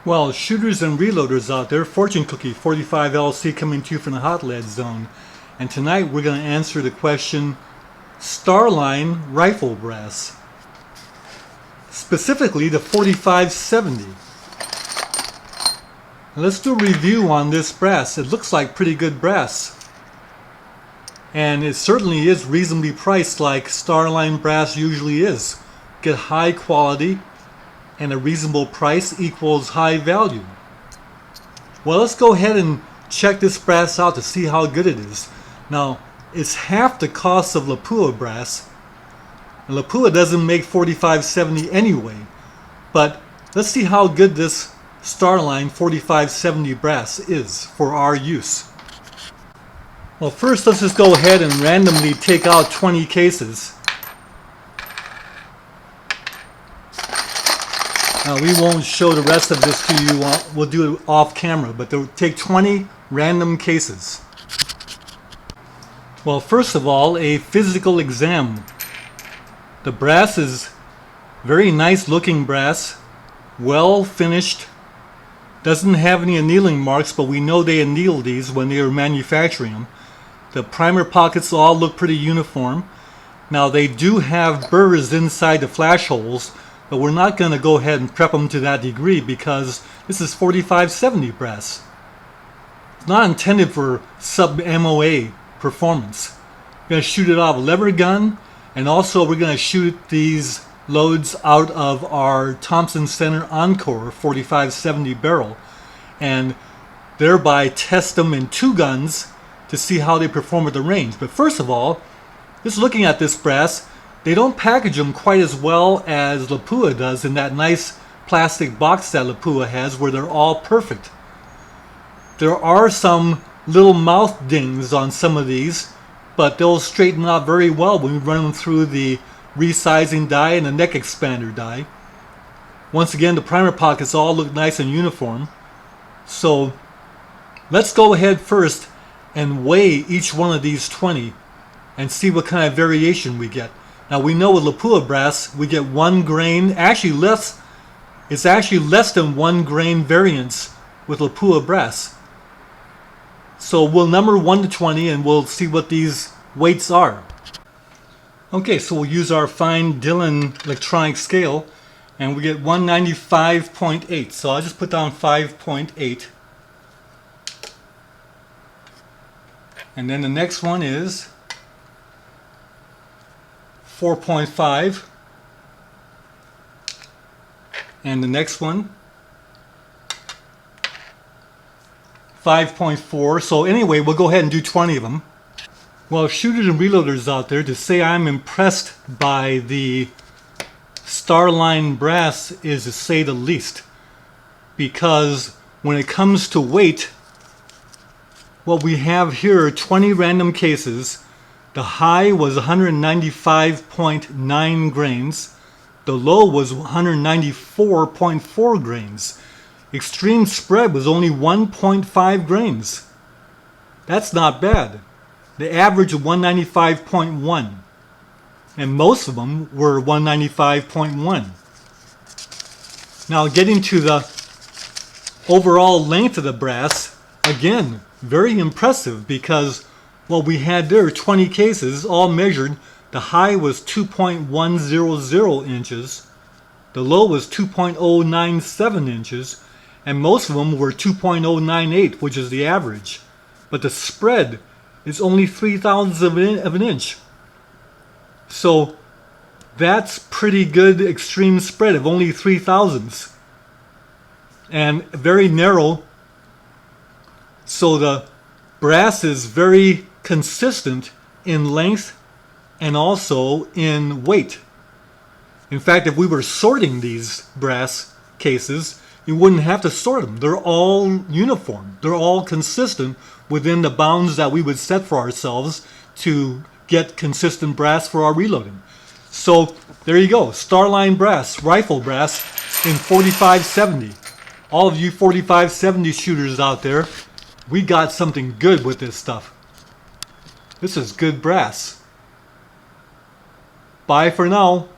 Well, shooters and reloaders out there, Fortune Cookie 45LC coming to you from the Hot Lead Zone. And tonight we're going to answer the question, Starline rifle brass. Specifically the 4570. Now let's do a review on this brass. It looks like pretty good brass. And it certainly is reasonably priced like Starline brass usually is. Get high quality and a reasonable price equals high value. Well, let's go ahead and check this brass out to see how good it is. Now, it's half the cost of Lapua brass. And Lapua doesn't make 4570 anyway, but let's see how good this Starline 4570 brass is for our use. Well, first let's just go ahead and randomly take out 20 cases. Now, we won't show the rest of this to you, we'll do it off camera, but they'll take 20 random cases. Well, first of all, a physical exam. The brass is very nice looking brass, well finished, doesn't have any annealing marks, but we know they annealed these when they were manufacturing them. The primer pockets all look pretty uniform. Now, they do have burrs inside the flash holes, but we're not going to go ahead and prep them to that degree because this is 4570 brass. It's not intended for sub-MOA performance. We're going to shoot it out of a lever gun, and also we're going to shoot these loads out of our Thompson Center Encore 4570 barrel and thereby test them in two guns to see how they perform at the range. But first of all, just looking at this brass, they don't package them quite as well as Lapua does in that nice plastic box that Lapua has where they're all perfect. There are some little mouth dings on some of these, but they'll straighten out very well when we run them through the resizing die and the neck expander die. Once again, the primer pockets all look nice and uniform. So let's go ahead first and weigh each one of these 20 and see what kind of variation we get. Now, we know with Lapua brass we get 1 grain, actually less, it's actually less than 1 grain variance with Lapua brass. So we'll number 1 to 20 and we'll see what these weights are. Okay, so we'll use our fine Dillon electronic scale and we get 195.8. So I'll just put down 5.8. And then the next one is 4.5, and the next one 5.4. So anyway, we'll go ahead and do 20 of them. Well, shooters and reloaders out there, to say I'm impressed by the Starline brass is to say the least, because when it comes to weight, what we have here are 20 random cases. The high was 195.9 grains. The low was 194.4 grains. Extreme spread was only 1.5 grains. That's not bad. The average of 195.1. And most of them were 195.1. Now, getting to the overall length of the brass, again, very impressive because what we had there, 20 cases, all measured. The high was 2.100 inches, the low was 2.097 inches, and most of them were 2.098, which is the average. But the spread is only 0.03 of an inch. So that's pretty good extreme spread of only 0.03. And very narrow. So the brass is very consistent in length and also in weight. In fact, if we were sorting these brass cases, you wouldn't have to sort them. They're all uniform. They're all consistent within the bounds that we would set for ourselves to get consistent brass for our reloading. So there you go, Starline brass, rifle brass in 4570. All of you 4570 shooters out there, we got something good with this stuff. This is good brass. Bye for now.